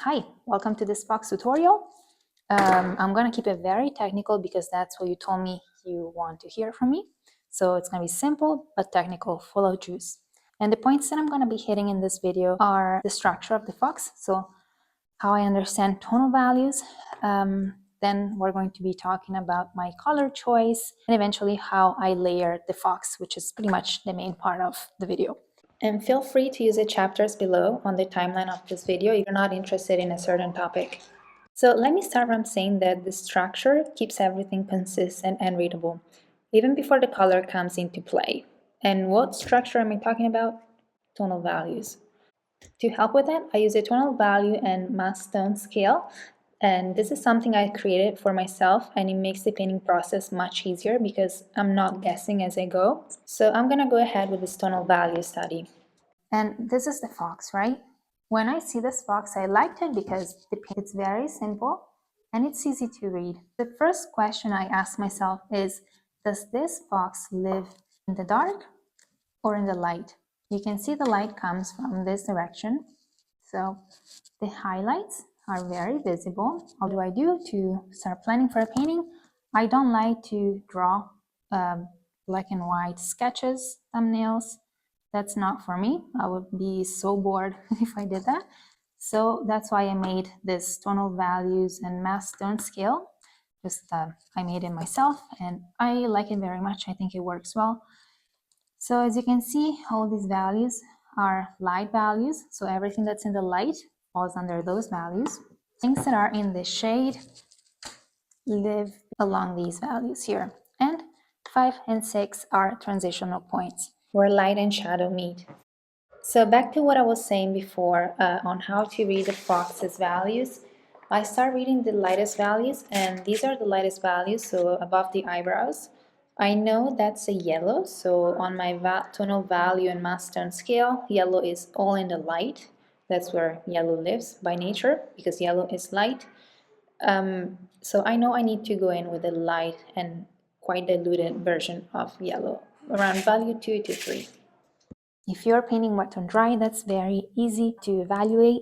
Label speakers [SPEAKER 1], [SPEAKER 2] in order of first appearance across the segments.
[SPEAKER 1] Hi, welcome to this Fox tutorial. I'm going to keep it very technical because that's what you told me you want to hear from me. So it's going to be simple but technical, full of juice. And the points that I'm going to be hitting in this video are the structure of the fox, so how I understand tonal values. Then we're going to be talking about my color choice and eventually how I layer the fox, which is pretty much the main part of the video. And feel free to use the chapters below on the timeline of this video if you're not interested in a certain topic. So let me start from saying that the structure keeps everything consistent and readable, even before the color comes into play. And what structure am I talking about? Tonal values. To help with that, I use a tonal value and mass tone scale. And this is something I created for myself, and it makes the painting process much easier because I'm not guessing as I go. So I'm gonna go ahead with this tonal value study. And this is the fox, right? When I see this fox, I liked it because it's very simple and it's easy to read. The first question I ask myself is, does this fox live in the dark or in the light? You can see the light comes from this direction. So the highlights are very visible. What do I do to start planning for a painting? I don't like to draw black and white sketches, thumbnails. That's not for me. I would be so bored if I did that. So that's why I made this tonal values and mass tone scale. I made it myself and I like it very much. I think it works well. So as you can see, all these values are light values. So everything that's in the light falls under those values. Things that are in the shade live along these values here. And 5 and 6 are transitional points where light and shadow meet. So back to what I was saying before on how to read the fox's values. I start reading the lightest values, and these are the lightest values, so above the eyebrows. I know that's a yellow, so on my tonal value and mass tone scale, yellow is all in the light. That's where yellow lives by nature, because yellow is light. So I know I need to go in with a light and quite diluted version of yellow, around value 2 to 3. If you're painting wet on dry, that's very easy to evaluate,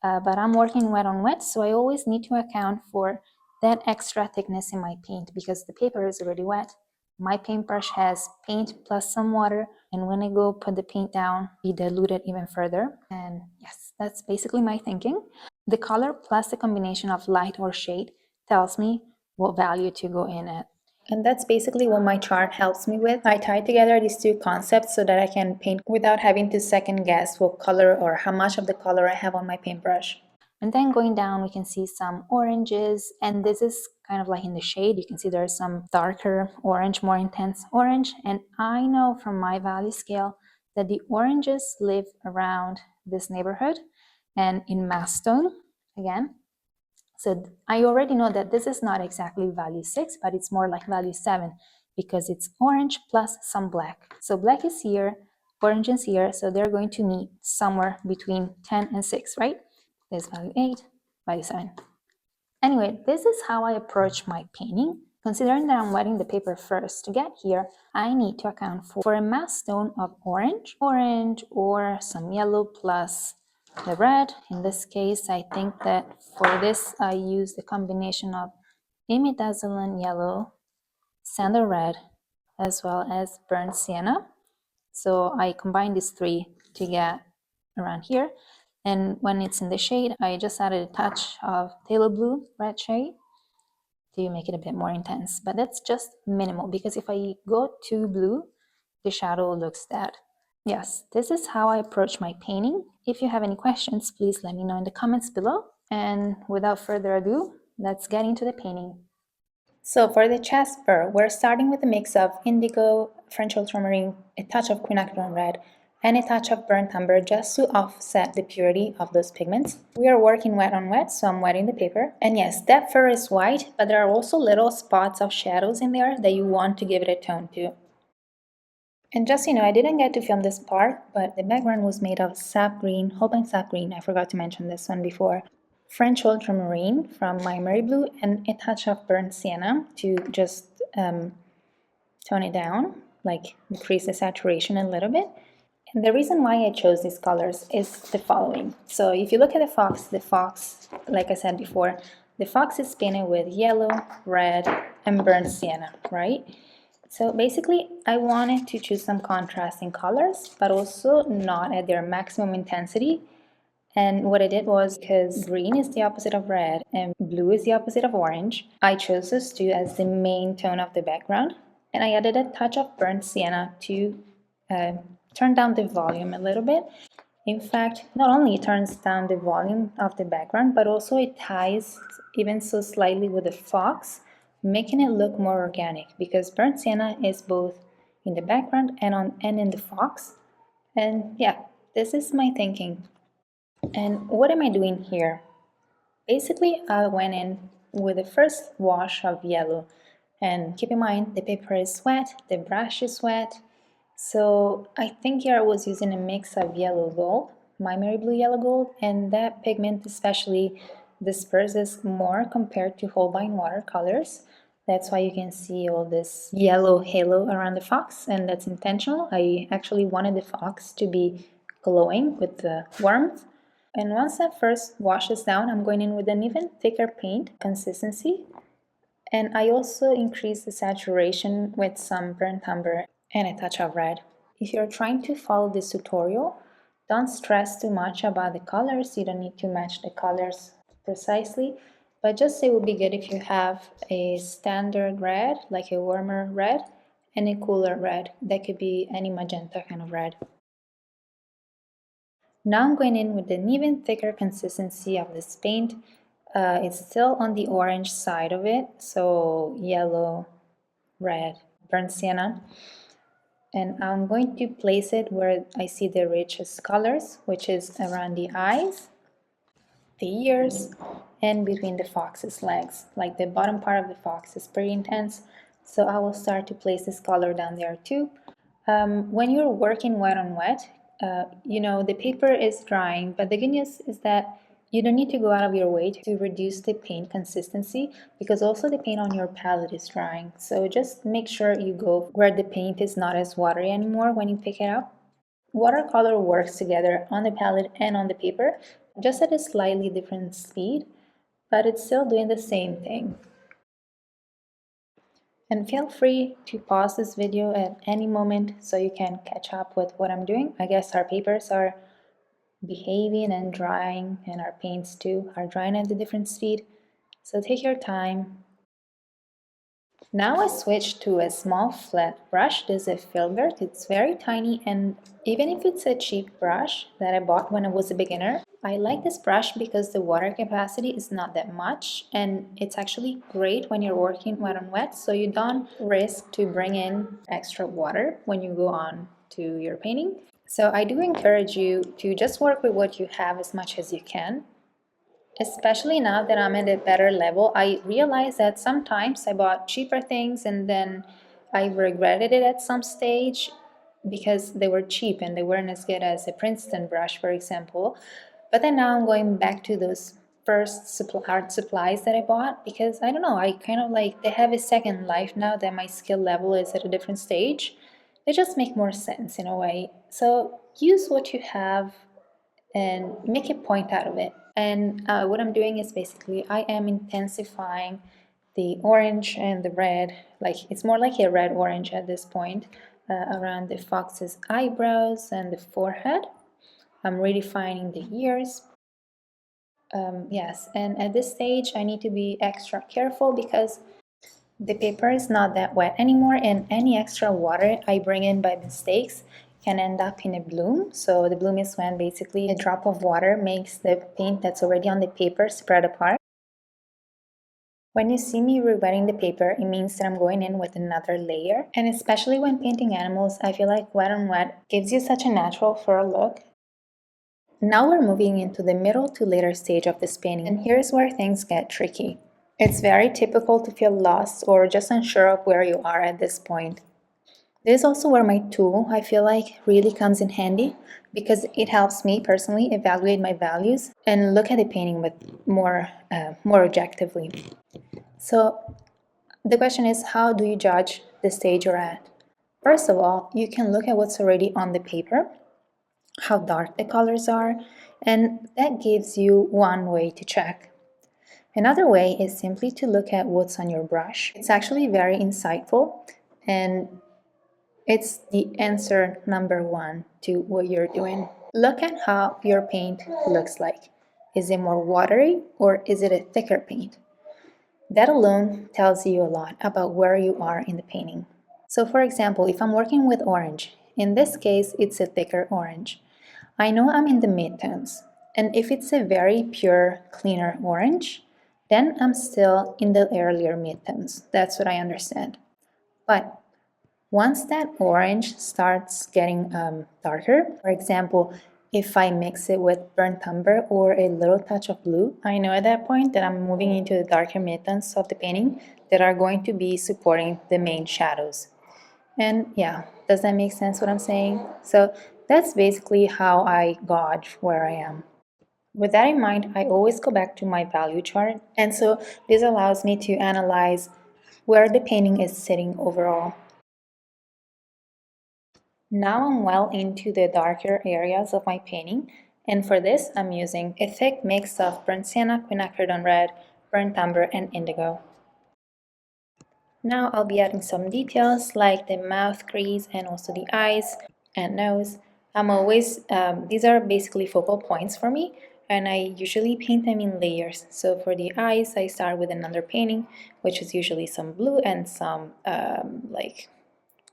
[SPEAKER 1] but I'm working wet on wet, so I always need to account for that extra thickness in my paint because the paper is already wet. My paintbrush has paint plus some water, and when I go put the paint down, we dilute it even further. And yes, that's basically my thinking. The color plus the combination of light or shade tells me what value to go in at. And that's basically what my chart helps me with. I tie together these two concepts so that I can paint without having to second guess what color or how much of the color I have on my paintbrush. And then going down, we can see some oranges, and this is kind of like in the shade. You can see there's some darker orange, more intense orange. And I know from my value scale that the oranges live around this neighborhood and in mass tone again. So I already know that this is not exactly value 6, but it's more like value 7 because it's orange plus some black. So black is here, orange is here, so they're going to meet somewhere between 10 and 6, right? There's value 8, value 7. Anyway, this is how I approach my painting. Considering that I'm wetting the paper first, to get here, I need to account for a mass tone of orange, or some yellow plus the red. In this case, I think that for this, I use the combination of imidazzling yellow, sandal red, as well as burnt sienna. So I combine these three to get around here. And when it's in the shade, I just added a touch of phthalo blue red shade to make it a bit more intense. But that's just minimal because if I go too blue, the shadow looks dead. Yes, this is how I approach my painting. If you have any questions, please let me know in the comments below. And without further ado, let's get into the painting. So for the chest fur, we're starting with a mix of indigo, French ultramarine, a touch of quinacridone red, and a touch of burnt umber just to offset the purity of those pigments. We are working wet on wet, so I'm wetting the paper. And yes, that fur is white, but there are also little spots of shadows in there that you want to give it a tone to. And just so you know, I didn't get to film this part, but the background was made of sap green, HOLBEIN sap green, I forgot to mention this one before, French ultramarine from MAIMERIBLU, and a touch of burnt sienna to just tone it down, like decrease the saturation a little bit. And the reason why I chose these colors is the following. So if you look at the fox, like I said before, the fox is painted with yellow, red, and burnt sienna, right? So basically, I wanted to choose some contrasting colors, but also not at their maximum intensity. And what I did was, because green is the opposite of red and blue is the opposite of orange, I chose those two as the main tone of the background. And I added a touch of burnt sienna to turn down the volume a little bit. In fact, not only it turns down the volume of the background, but also it ties even so slightly with the fox, making it look more organic, because burnt sienna is both in the background and in the fox. And yeah, this is my thinking. And what am I doing here? Basically, I went in with the first wash of yellow. And keep in mind, the paper is wet, the brush is wet. So I think here I was using a mix of yellow gold, MAIMERIBLU yellow gold, and that pigment especially disperses more compared to HOLBEIN watercolors. That's why you can see all this yellow halo around the fox, and that's intentional. I actually wanted the fox to be glowing with the warmth. And once that first washes down, I'm going in with an even thicker paint consistency. And I also increase the saturation with some burnt umber and a touch of red. If you're trying to follow this tutorial, don't stress too much about the colors. You don't need to match the colors precisely, but just it would be good if you have a standard red, like a warmer red, and a cooler red. That could be any magenta kind of red. Now I'm going in with an even thicker consistency of this paint. It's still on the orange side of it, so yellow, red, burnt sienna. And I'm going to place it where I see the richest colors, which is around the eyes, the ears, and between the fox's legs. Like the bottom part of the fox is pretty intense, so I will start to place this color down there too. When you're working wet on wet, the paper is drying, but the good news is that you don't need to go out of your way to reduce the paint consistency, because also the paint on your palette is drying. So just make sure you go where the paint is not as watery anymore when you pick it up. Watercolor works together on the palette and on the paper, just at a slightly different speed, but it's still doing the same thing. And feel free to pause this video at any moment so you can catch up with what I'm doing. I guess our papers are behaving and drying, and our paints too are drying at a different speed. So take your time. Now I switched to a small flat brush. This is a filbert. It's very tiny, and even if it's a cheap brush that I bought when I was a beginner, I like this brush because the water capacity is not that much, and it's actually great when you're working wet on wet, so you don't risk to bring in extra water when you go on to your painting. So I do encourage you to just work with what you have as much as you can. Especially now that I'm at a better level, I realize that sometimes I bought cheaper things and then I regretted it at some stage because they were cheap and they weren't as good as a Princeton brush, for example. But then now I'm going back to those first art supplies that I bought, because I don't know, I kind of like, they have a second life now that my skill level is at a different stage. They just make more sense in a way. So use what you have and make a point out of it. And what I'm doing is basically I am intensifying the orange and the red, like it's more like a red orange at this point, around the fox's eyebrows and the forehead. I'm redefining the ears. Yes, and at this stage I need to be extra careful because the paper is not that wet anymore, and any extra water I bring in by mistakes can end up in a bloom. So the bloom is when basically a drop of water makes the paint that's already on the paper spread apart. When you see me rewetting the paper, it means that I'm going in with another layer. And especially when painting animals, I feel like wet on wet gives you such a natural fur look. Now we're moving into the middle to later stage of this painting, and here's where things get tricky. It's very typical to feel lost or just unsure of where you are at this point. This is also where my tool, I feel like, really comes in handy, because it helps me personally evaluate my values and look at the painting with more objectively. So the question is, how do you judge the stage you're at? First of all, you can look at what's already on the paper. how dark the colors are, and that gives you one way to check. Another way is simply to look at what's on your brush. It's actually very insightful, and it's the answer number one to what you're doing. Look at how your paint looks like. Is it more watery or is it a thicker paint? That alone tells you a lot about where you are in the painting. So for example, if I'm working with orange, in this case it's a thicker orange. I know I'm in the midtones, and if it's a very pure, cleaner orange, then I'm still in the earlier midtones. That's what I understand. But once that orange starts getting darker, for example, if I mix it with burnt umber or a little touch of blue, I know at that point that I'm moving into the darker midtones of the painting that are going to be supporting the main shadows. And yeah, does that make sense what I'm saying? So that's basically how I gauge where I am. With that in mind, I always go back to my value chart, and so this allows me to analyze where the painting is sitting overall. Now I'm well into the darker areas of my painting, and for this I'm using a thick mix of burnt sienna, quinacridone red, burnt umber, and indigo. Now I'll be adding some details like the mouth crease and also the eyes and nose. These are basically focal points for me, and I usually paint them in layers. So for the eyes, I start with another painting, which is usually some blue and some like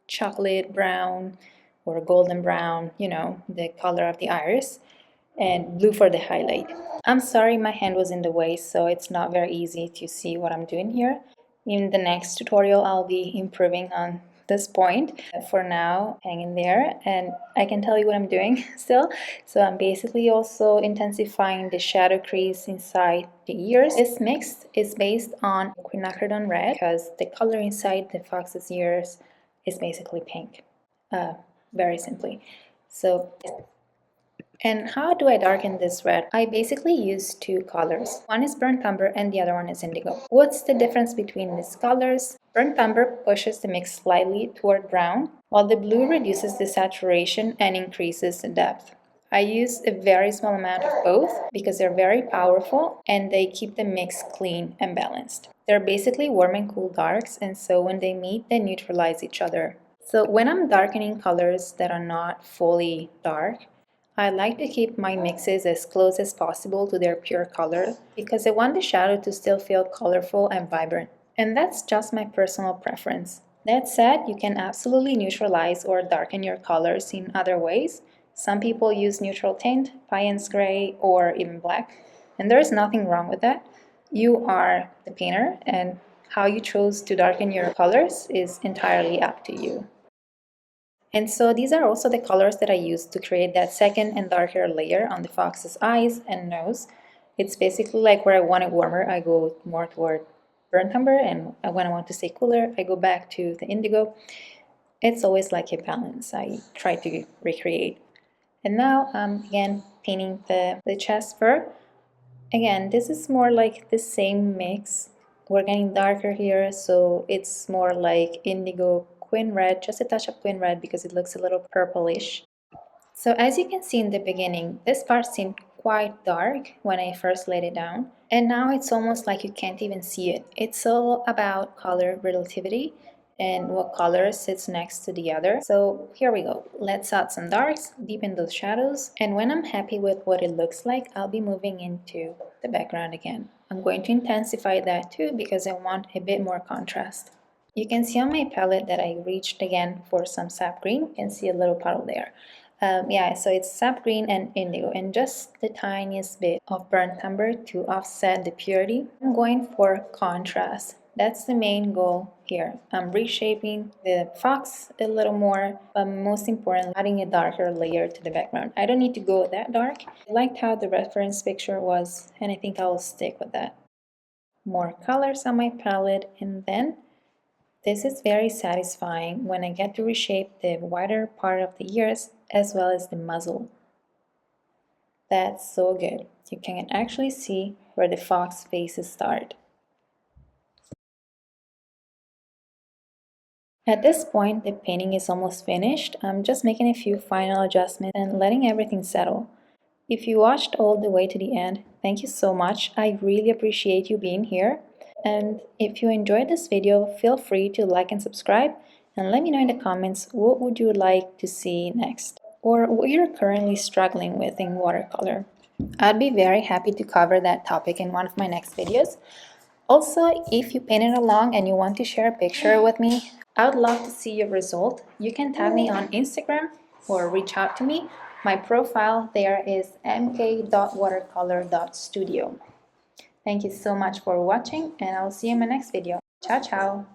[SPEAKER 1] chocolate brown or golden brown, you know, the color of the iris, and blue for the highlight. I'm sorry my hand was in the way, so it's not very easy to see what I'm doing here. In the next tutorial, I'll be improving on this point. For now, hang in there, and I can tell you what I'm doing still. So I'm basically also intensifying the shadow crease inside the ears. This mix is based on quinacridone red because the color inside the fox's ears is basically pink, very simply. So and how do I darken this red? I basically use two colors. One is burnt umber and the other one is indigo. What's the difference between these colors? Burnt umber pushes the mix slightly toward brown, while the blue reduces the saturation and increases the depth. I use a very small amount of both because they're very powerful and they keep the mix clean and balanced. They're basically warm and cool darks, and so when they meet, they neutralize each other. So when I'm darkening colors that are not fully dark, I like to keep my mixes as close as possible to their pure color because I want the shadow to still feel colorful and vibrant. And that's just my personal preference. That said, you can absolutely neutralize or darken your colors in other ways. Some people use neutral tint, Payne's gray, or even black, and there is nothing wrong with that. You are the painter, and how you chose to darken your colors is entirely up to you. And so these are also the colors that I use to create that second and darker layer on the fox's eyes and nose. It's basically like where I want it warmer, I go more toward burnt umber, and when I want to stay cooler, I go back to the indigo. It's always like a balance I try to recreate. And now I'm again painting the chest fur. Again, this is more like the same mix. We're getting darker here, so it's more like indigo quin red, just a touch of quin red because it looks a little purplish. So as you can see in the beginning, this part seemed quite dark when I first laid it down, and now it's almost like you can't even see it. It's all about color relativity and what color sits next to the other. So here we go. Let's add some darks, deepen those shadows, and when I'm happy with what it looks like, I'll be moving into the background again. I'm going to intensify that too because I want a bit more contrast. You can see on my palette that I reached again for some sap green. You can see a little puddle there. Yeah, so it's sap green and indigo and just the tiniest bit of burnt umber to offset the purity. I'm going for contrast. That's the main goal here. I'm reshaping the fox a little more, but most importantly, adding a darker layer to the background. I don't need to go that dark. I liked how the reference picture was, and I think I'll stick with that. More colors on my palette, and then this is very satisfying when I get to reshape the wider part of the ears as well as the muzzle. That's so good. You can actually see where the fox faces start. At this point, the painting is almost finished. I'm just making a few final adjustments and letting everything settle. If you watched all the way to the end, thank you so much. I really appreciate you being here. And if you enjoyed this video, feel free to like and subscribe, and let me know in the comments what would you like to see next, or what you're currently struggling with in watercolor. I'd be very happy to cover that topic in one of my next videos. Also, if you painted along and you want to share a picture with me, I would love to see your result. You can tag me on Instagram or reach out to me. My profile there is MK.Watercolor.Studio. Thank you so much for watching, and I'll see you in my next video. Ciao, ciao!